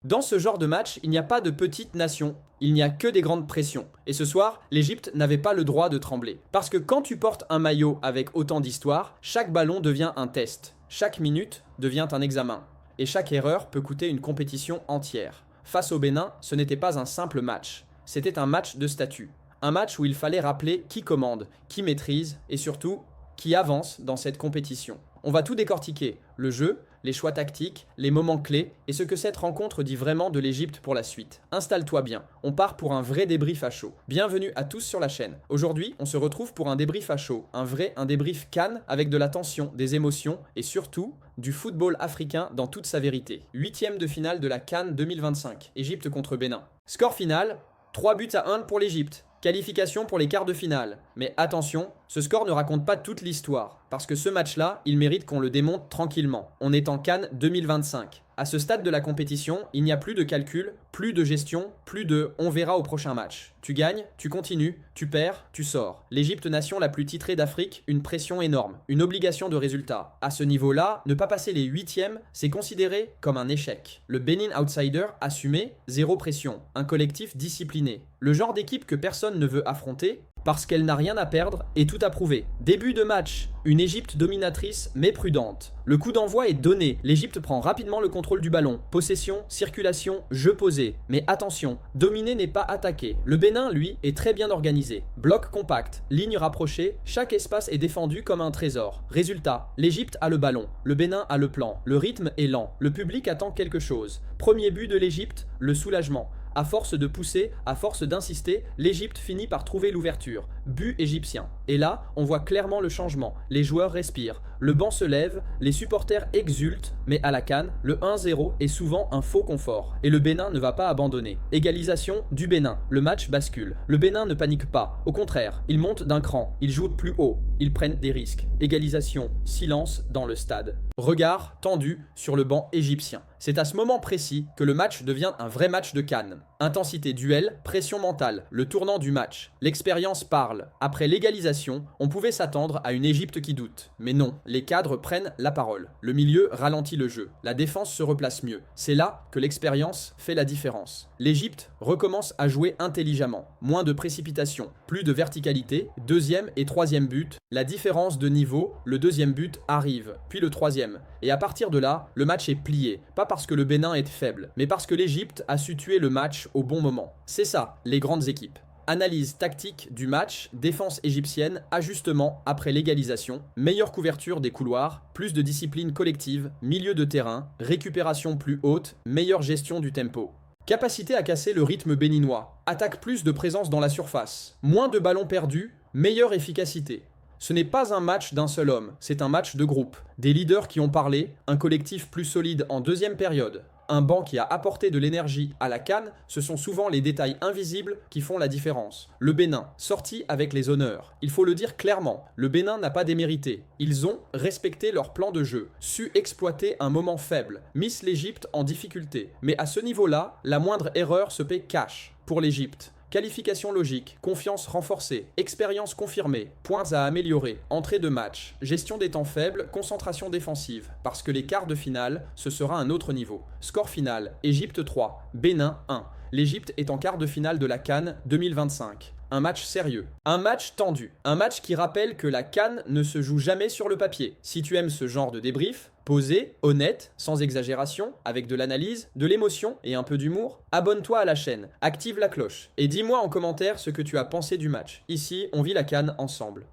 Dans ce genre de match, il n'y a pas de petites nations, il n'y a que des grandes pressions. Et ce soir, l'Égypte n'avait pas le droit de trembler. Parce que quand tu portes un maillot avec autant d'histoire, chaque ballon devient un test, chaque minute devient un examen. Et chaque erreur peut coûter une compétition entière. Face au Bénin, ce n'était pas un simple match, c'était un match de statut. Un match où il fallait rappeler qui commande, qui maîtrise et surtout qui avance dans cette compétition. On va tout décortiquer, le jeu, les choix tactiques, les moments clés et ce que cette rencontre dit vraiment de l'Égypte pour la suite. Installe-toi bien, on part pour un vrai débrief à chaud. Bienvenue à tous sur la chaîne. Aujourd'hui, on se retrouve pour un débrief à chaud, un débrief CAN avec de la tension, des émotions et surtout du football africain dans toute sa vérité. Huitième de finale de la CAN 2025, Égypte contre Bénin. Score final, 3-1 pour l'Égypte. Qualification pour les quarts de finale. Mais attention, ce score ne raconte pas toute l'histoire, parce que ce match-là, il mérite qu'on le démonte tranquillement. On est en CAN 2025. À ce stade de la compétition, il n'y a plus de calcul, plus de gestion, plus de on verra au prochain match. Tu gagnes, tu continues, tu perds, tu sors. L'Égypte, nation la plus titrée d'Afrique, une pression énorme, une obligation de résultat. À ce niveau-là, ne pas passer les huitièmes, c'est considéré comme un échec. Le Benin outsider assumé, zéro pression, un collectif discipliné. Le genre d'équipe que personne ne veut affronter, parce qu'elle n'a rien à perdre et tout à prouver. Début de match, une Égypte dominatrice mais prudente. Le coup d'envoi est donné, l'Égypte prend rapidement le contrôle du ballon. Possession, circulation, jeu posé. Mais attention, dominer n'est pas attaquer. Le Bénin, lui, est très bien organisé. Bloc compact, ligne rapprochée, chaque espace est défendu comme un trésor. Résultat, l'Égypte a le ballon, le Bénin a le plan, le rythme est lent, le public attend quelque chose. Premier but de l'Égypte, le soulagement. À force de pousser, à force d'insister, l'Égypte finit par trouver l'ouverture. But égyptien. Et là, on voit clairement le changement. Les joueurs respirent, le banc se lève, les supporters exultent, mais à la CAN, le 1-0 est souvent un faux confort. Et le Bénin ne va pas abandonner. Égalisation du Bénin. Le match bascule. Le Bénin ne panique pas. Au contraire, ils montent d'un cran, ils jouent plus haut, ils prennent des risques. Égalisation, silence dans le stade. Regard tendu sur le banc égyptien. C'est à ce moment précis que le match devient un vrai match de CAN. Intensité duel, pression mentale, le tournant du match. L'expérience parle. Après l'égalisation, on pouvait s'attendre à une Égypte qui doute. Mais non, les cadres prennent la parole. Le milieu ralentit le jeu. La défense se replace mieux. C'est là que l'expérience fait la différence. L'Égypte recommence à jouer intelligemment. Moins de précipitation, plus de verticalité. Deuxième et troisième but. La différence de niveau, le deuxième but arrive, puis le troisième. Et à partir de là, le match est plié. Pas parce que le Bénin est faible, mais parce que l'Égypte a su tuer le match au bon moment. C'est ça, les grandes équipes. Analyse tactique du match, défense égyptienne, ajustement après l'égalisation, meilleure couverture des couloirs, plus de discipline collective, milieu de terrain, récupération plus haute, meilleure gestion du tempo. Capacité à casser le rythme béninois, attaque plus de présence dans la surface, moins de ballons perdus, meilleure efficacité. Ce n'est pas un match d'un seul homme, c'est un match de groupe. Des leaders qui ont parlé, un collectif plus solide en deuxième période. Un banc qui a apporté de l'énergie à la CAN, ce sont souvent les détails invisibles qui font la différence. Le Bénin, sorti avec les honneurs. Il faut le dire clairement, le Bénin n'a pas démérité. Ils ont respecté leur plan de jeu, su exploiter un moment faible, mis l'Égypte en difficulté. Mais à ce niveau-là, la moindre erreur se paie cash pour l'Égypte. Qualification logique, confiance renforcée, expérience confirmée, points à améliorer, entrée de match, gestion des temps faibles, concentration défensive, parce que les quarts de finale, ce sera un autre niveau. Score final, Égypte 3, Bénin 1. L'Égypte est en quart de finale de la CAN 2025. Un match sérieux, un match tendu, un match qui rappelle que la CAN ne se joue jamais sur le papier. Si tu aimes ce genre de débrief, posé, honnête, sans exagération, avec de l'analyse, de l'émotion et un peu d'humour, abonne-toi à la chaîne, active la cloche et dis-moi en commentaire ce que tu as pensé du match. Ici, on vit la CAN ensemble.